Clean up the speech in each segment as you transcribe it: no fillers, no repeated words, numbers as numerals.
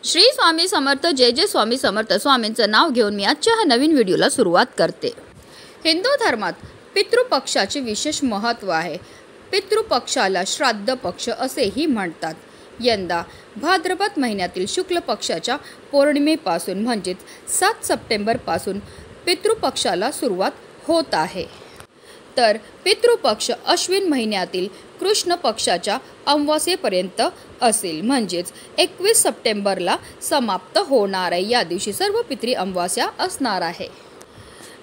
श्री स्वामी समर्थ जय जय स्वामी समर्थ स्वामींचं नाव घेऊन मी आजच्या ह्या नवीन व्हिडिओला सुरुवात करते। हिंदू धर्मात पितृपक्षाचे विशेष महत्त्व आहे। पितृपक्षाला श्राद्ध पक्ष असेही म्हणतात। यंदा भाद्रपद महिन्यातील शुक्ल पक्षाच्या पौर्णिमेपासून म्हणजेच 7 सप्टेंबरपासून पितृपक्षाला सुरुवात होत आहे। तर पितृपक्ष अश्विन महिन्यातील कृष्ण पक्षाच्या अमावास्येपर्यंत असेल, म्हणजेच 21 सप्टेंबरला समाप्त होणार आहे। या दिवशी सर्व पितृ अमावास्या असणार आहे।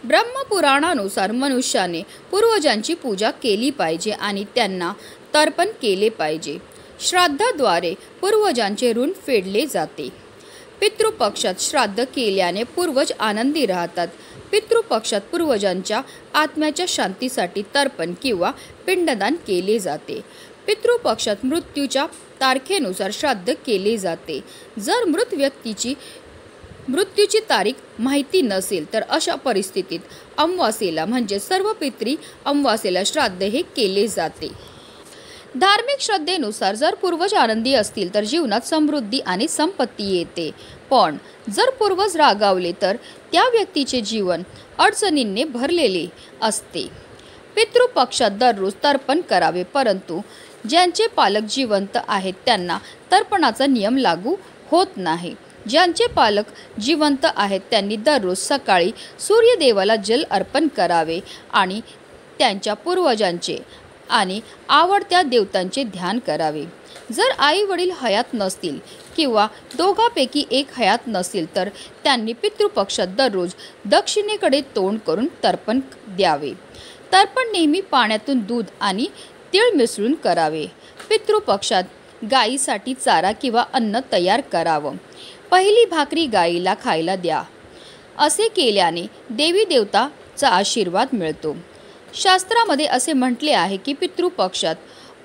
ब्रह्मपुराणानुसार मनुष्याने पूर्वजांची पूजा केली पाहिजे आणि त्यांना तर्पण केले पाहिजे। श्राद्धाद्वारे पूर्वजांचे ऋण फेडले जाते। पितृपक्षात श्राद्ध केल्याने पूर्वज आनंदी राहतात। पितृपक्षात पूर्वजांच्या आत्म्याच्या शांतीसाठी तर्पण किंवा पिंडदान केले जाते। पितृपक्षात मृत्यूच्या तारखेनुसार श्राद्ध केले जाते। जर मृत व्यक्तीची मृत्यूची तारीख माहिती नसेल तर अशा परिस्थितीत अमावास्येला म्हणजे सर्व पितृ अमावास्येला श्राद्ध हे केले जाते। धार्मिक श्रद्धेनुसार जर पूर्वज आनंदी असतील तर जीवनात समृद्धी आणि संपत्ती येते, पण जर पूर्वज रागावले तर त्या व्यक्तीचे जीवन अडचणींनी भरलेले असते। पितृपक्षात दररोज तर्पण करावे, परंतु ज्यांचे पालक जिवंत आहेत त्यांना तर्पणाचा नियम लागू होत नाही। ज्यांचे पालक जिवंत आहेत त्यांनी दररोज सकाळी सूर्यदेवाला जल अर्पण करावे आणि त्यांच्या पूर्वजांचे आणि आवडत्या देवतांचे ध्यान करावे। जर आई वडील हयात नसतील किंवा दोघांपैकी एक हयात नसेल तर त्यांनी पितृपक्षात दररोज दक्षिणेकडे तोंड करून तर्पण द्यावे। तर्पण नेहमी पाण्यातून दूध आणि तीळ मिसळून करावे। पितृपक्षात गायीसाठी चारा किंवा अन्न तयार करावं। पहिली भाकरी गायीला खायला द्या। असे केल्याने देवी देवताचा आशीर्वाद मिळतो। शास्त्रामध्ये असे म्हटले आहे की पितृपक्षात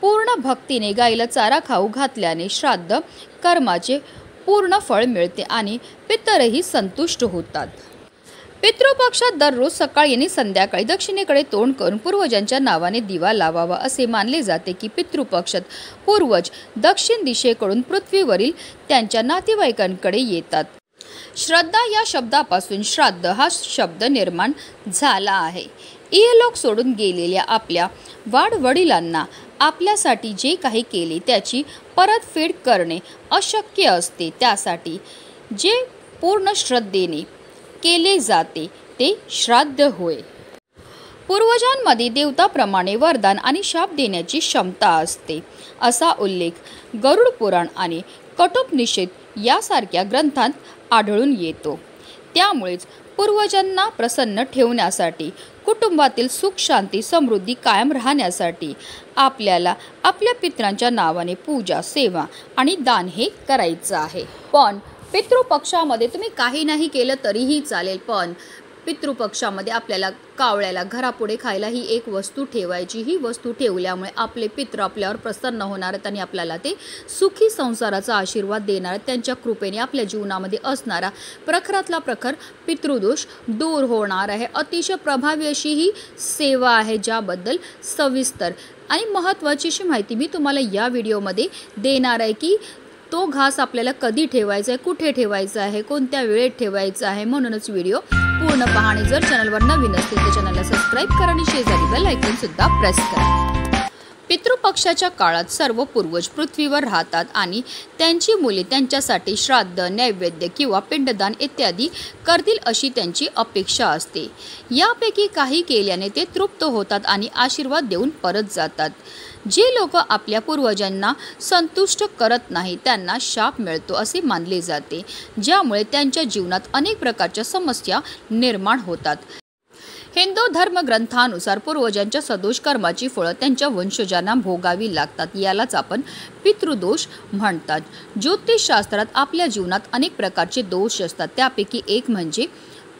पूर्ण भक्तीने गायीला चारा खाऊ घातल्याने श्राद्ध कर्माचे पूर्ण फळ मिळते आणि पितरही संतुष्ट होतात। पितृपक्षात दररोज सकाळी आणि संध्याकाळी दक्षिणेकडे तोंड करून पूर्वजांच्या नावाने दिवा लावावा। असे मानले जाते की पितृपक्षात पूर्वज दक्षिण दिशेकडून पृथ्वीवरील त्यांच्या नातेवाईकांकडे येतात। श्रद्धा या शब्दापासून श्राद्ध हा शब्द निर्माण झाला आहे। इहलोक सोडून गेलेल्या आपल्या वाडवडिलांना आपल्यासाठी जे काही केले त्याची परतफेड करणे अशक्य असते। त्यासाठी जे पूर्ण श्रद्धेने केले जाते ते श्राद्ध होय। पूर्वजांमध्ये देवताप्रमाणे वरदान आणि शाप देण्याची क्षमता असते, असा उल्लेख गरुड पुराण आणि कठोपनिषद यासारख्या ग्रंथांत आढळून येतो। त्यामुळेच पूर्वजांना प्रसन्न ठेवण्यासाठी, कुटुंबातील सुख शांती समृद्धी कायम राहण्यासाठी आपल्याला आपल्या पितरांच्या नावाने पूजा, सेवा आणि दान हे करायचं आहे। पण पितृपक्षामध्ये तुम्ही काही नाही केलं तरीही चालेल, पण पितृपक्षामध्ये आपल्याला कावळ्याला घरापुढे खायला ही एक वस्तू ठेवायची। ही वस्तू ठेवल्यामुळे आपले पितृ आपल्यावर प्रसन्न होणार आहेत आणि आपल्याला ते सुखी संसाराचा आशीर्वाद देणार आहेत। त्यांच्या कृपेने आपल्या जीवनामध्ये असणारा प्रखरातला प्रखर पितृदोष दूर होणार आहे। अतिशय प्रभावी अशी ही सेवा आहे, ज्याबद्दल सविस्तर आणि महत्त्वाची अशी माहिती मी तुम्हाला या व्हिडिओमध्ये देणार आहे की तो घास आपल्याला कधी ठेवायचा आहे, कुठे ठेवायचा आहे, कोणत्या वेळेत ठेवायचा आहे। म्हणूनच व्हिडिओ पूर्ण पहा आणि जर चॅनलवर नवीन असतील तर चॅनलला सबस्क्राईब करा आणि शेजारी बेल आयकॉन सुद्धा प्रेस करा। पितृपक्षाच्या काळात सर्व पूर्वज पृथ्वीवर राहतात आणि त्यांची मुले त्यांच्यासाठी श्राद्ध, नैवेद्य किंवा पिंडदान इत्यादी करतील अशी त्यांची अपेक्षा असते। यापैकी काही केल्याने ते तृप्त होतात आणि आशीर्वाद देऊन परत जातात। जे लोक आपल्या पूर्वजांना संतुष्ट करत नाही त्यांना शाप मिळतो असे मानले जाते, ज्यामुळे त्यांच्या जीवनात अनेक प्रकारच्या समस्या निर्माण होतात। हिंदू धर्मग्रंथानुसार पूर्वजांच्या सदोष कर्माची फळं त्यांच्या वंशजांना भोगावी लागतात। यालाच आपण पितृदोष म्हणतात। ज्योतिषशास्त्रात आपल्या जीवनात अनेक प्रकारचे दोष असतात, त्यापैकी एक म्हणजे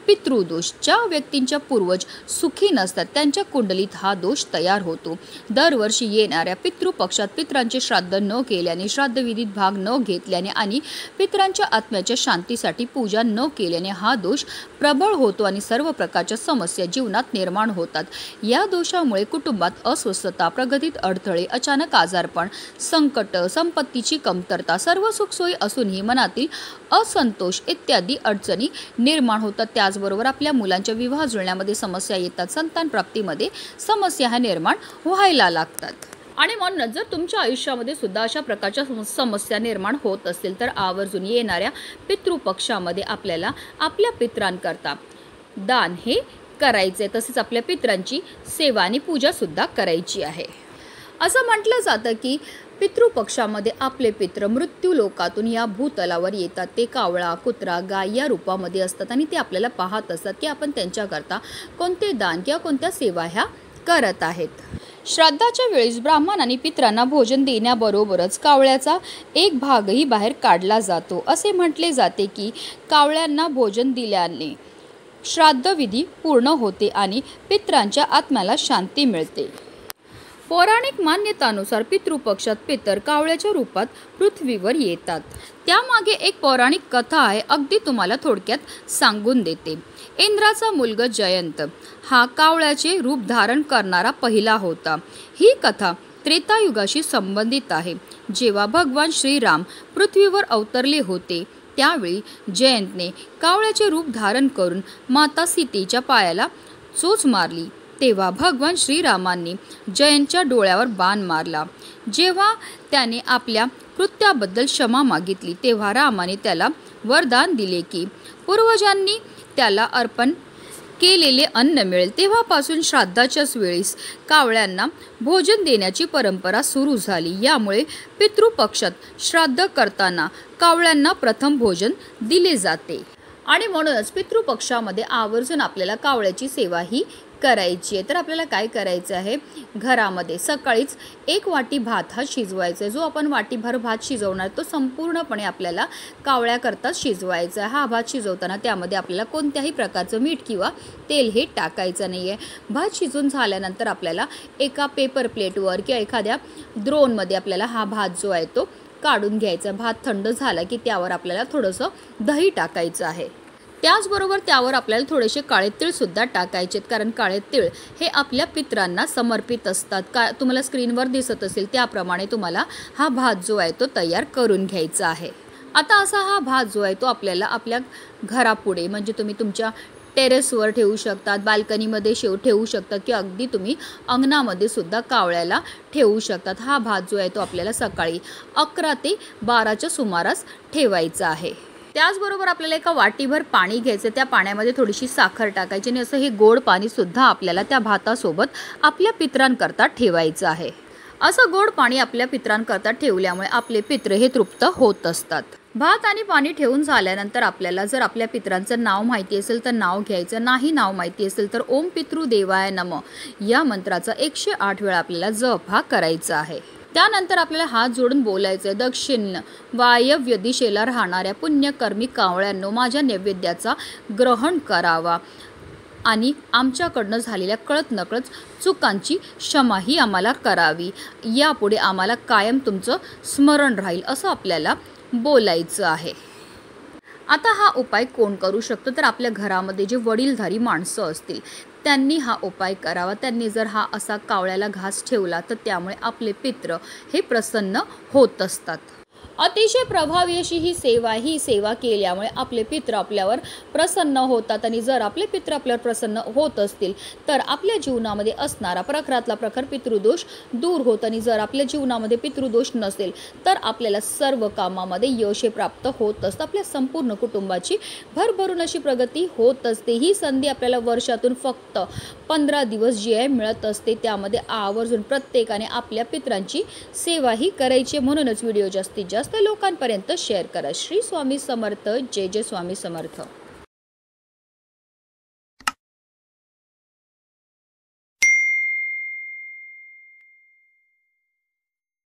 पितृदोष, ज्या व्यक्तींच्या पूर्वज सुखी नसतात त्यांच्या कुंडलीत हा दोष तयार होतो. दरवर्षी येणाऱ्या पितृपक्षात पितरांचे श्राद्ध न केल्याने, श्राद्धविधीत भाग न घेतल्याने आणि पितरांच्या आत्म्याच्या शांतीसाठी पूजा न केल्याने हा दोष प्रबळ होतो आणि सर्व प्रकारच्या समस्या जीवनात निर्माण होतात. या दोषामुळे कुटुंबात अस्वस्थता, प्रगतीत अडथळे, अचानक आजारपण, संकट, संपत्तीची कमतरता, सर्व सुखसोयी असूनही मनातील असंतोष इत्यादी अडचणी निर्माण होतात. त्याचबरोबर आपल्या मुलांच्या विवाह जुळण्यामध्ये समस्या येतात, संतान प्राप्तीमध्ये समस्या ह्या निर्माण व्हायला लागतात. आणि म्हणून जर तुमच्या आयुष्यामध्ये सुद्धा अशा प्रकारच्या समस्या निर्माण होत असतील तर आवर्जून येणाऱ्या पितृपक्षामध्ये आपल्याला आपल्या पितरांकरता दान हे करायचे, तसेच आपल्या पितरांची सेवा आणि पूजा सुद्धा करायची आहे. असं म्हटलं जातं की पितृपक्षामध्ये आपले पित्र मृत्यू लोकातून या भूतलावर येतात. ते कावळा, कुत्रा, गाय या रूपामध्ये असतात आणि ते आपल्याला पाहत असतात की आपण त्यांच्याकरता कोणते दान किंवा कोणत्या सेवा ह्या करत आहेत. श्राद्धाच्या वेळेस ब्राह्मण आणि पितरांना भोजन देण्याबरोबरच कावळ्याचा एक भागही बाहेर काढला जातो. असे म्हटले जाते की कावळ्यांना भोजन दिल्याने श्राद्धविधी पूर्ण होते आणि पितरांच्या आत्म्याला शांती मिळते. पौराणिक मान्यतानुसार पितृपक्षात पितर कावळ्याच्या रूपात पृथ्वीवर येतात. त्यामागे एक पौराणिक कथा आहे, अगदी तुम्हाला थोडक्यात सांगून देते. इंद्राचा मुलगा जयंत हा कावळ्याचे रूप धारण करणारा पहिला होता. ही कथा त्रेतायुगाशी संबंधित आहे. जेव्हा भगवान श्रीराम पृथ्वीवर अवतरले होते त्यावेळी जयंतने कावळ्याचे रूप धारण करून माता सीतेच्या पायाला चोच मारली. तेव्हा भगवान श्रीरामांनी जयंतच्या डोळ्यावर बाण मारला. जेव्हा त्याने आपल्या कृत्याबद्दल क्षमा मागितली तेव्हा रामाने त्याला वरदान दिले की पूर्वजांनी त्याला अर्पण केलेले अन्न मिळेल. तेव्हापासून श्राद्धाच्याच वेळेस कावळ्यांना भोजन देण्याची परंपरा सुरू झाली. यामुळे पितृपक्षात श्राद्ध करताना कावळ्यांना प्रथम भोजन दिले जाते आणि म्हणूनच पितृपक्षामध्ये आवर्जून आपल्याला कावळ्याची सेवा ही करायची आहे. तर आपल्याला काय करायचं आहे, घरामध्ये सकाळीच 1 वाटी भात हा शिजवायचा आहे. जो आपण वाटीभर भात शिजवणार तो संपूर्णपणे आपल्याला कावळ्याकरताच शिजवायचा आहे. हा भात शिजवताना त्यामध्ये आपल्याला कोणत्याही प्रकारचं मीठ किंवा तेल हे टाकायचं नाही आहे. भात शिजून झाल्यानंतर आपल्याला एका पेपर प्लेटवर किंवा एखाद्या द्रोणमध्ये आपल्याला हा भात जो आहे तो काढून घ्यायचा. भात थंड झाला की त्यावर आपल्याला थोडंसं दही टाकायचं आहे. त्याचबरोबर त्यावर आपल्याला थोडेसे काळे तीळसुद्धा टाकायचे आहेत, कारण काळे तीळ हे आपल्या पितरांना समर्पित असतात. तुम्हाला स्क्रीनवर दिसत असेल त्याप्रमाणे तुम्हाला हा भात जो आहे तो तयार करून घ्यायचा आहे. आता असा हा भात जो आहे तो आपल्याला आपल्या घरापुढे म्हणजे तुम्ही तुमच्या टेरेसवर ठेवू शकतात, बाल्कनीमध्ये ठेवू शकतात किंवा अगदी तुम्ही अंगणामध्ये सुद्धा कावळ्याला ठेवू शकतात. हा भात जो आहे तो आपल्याला सकाळी 11 ते 12च्या सुमारास ठेवायचा आहे. त्याचबरोबर आपल्याला एका वाटीभर पाणी घ्यायचं. त्या पाण्यामध्ये थोडीशी साखर टाकायची आणि असं हे गोड पाणीसुद्धा आपल्याला त्या भातासोबत आपल्या पितरांकरता ठेवायचं आहे. असं गोड पाणी आपल्या पितरांकरता ठेवल्यामुळे आपले पित्र हे तृप्त होत असतात. भात आणि पाणी ठेवून झाल्यानंतर आपल्याला जर आपल्या पितरांचं नाव माहिती असेल तर नाव घ्यायचं, नाही नाव माहिती असेल तर ओम पितृदेवाय नमः या मंत्राचा 108 वेळा आपल्याला जप हा करायचा आहे. त्यानंतर आपल्याला हात जोडून बोलायचं आहे, दक्षिण वायव्य दिशेला राहणाऱ्या पुण्यकर्मी कावळ्यांनो माझ्या नैवेद्याचा ग्रहण करावा आणि आमच्याकडनं झालेल्या कळत नकळत चुकांची क्षमाही आम्हाला करावी. यापुढे आम्हाला कायम तुमचं स्मरण राहील असं आपल्याला बोलायचं आहे. आता हा उपाय कोण करू शकतो, तर आपल्या घरामध्ये जे वडीलधारी माणसं असतील त्यांनी हा उपाय करावा. त्यांनी जर हा असा कावळ्याला घास ठेवला तर त्यामुळे आपले पित्र हे प्रसन्न होत असतात. अतिशय प्रभावी अशी ही सेवा केल्यामुळे आपले पित्र आपल्यावर प्रसन्न होतात आणि जर आपले पित्र आपल्यावर प्रसन्न होत असतील तर आपल्या जीवनामध्ये असणारा प्रखरातला प्रखर पितृदोष दूर होत आणि जर आपल्या जीवनामध्ये पितृदोष नसेल तर आपल्याला सर्व कामामध्ये यश हे प्राप्त होत असतं. आपल्या संपूर्ण कुटुंबाची भरभरून अशी प्रगती होत असते. ही संधी आपल्याला वर्षातून फक्त 15 दिवस जी आहे मिळत असते. त्यामध्ये आवर्जून प्रत्येकाने आपल्या पित्रांची सेवा ही करायची. म्हणूनच व्हिडिओ जास्तीत जास्त लोकांपर्यंत शेअर करा. श्री स्वामी समर्थ. जय जय स्वामी समर्थ.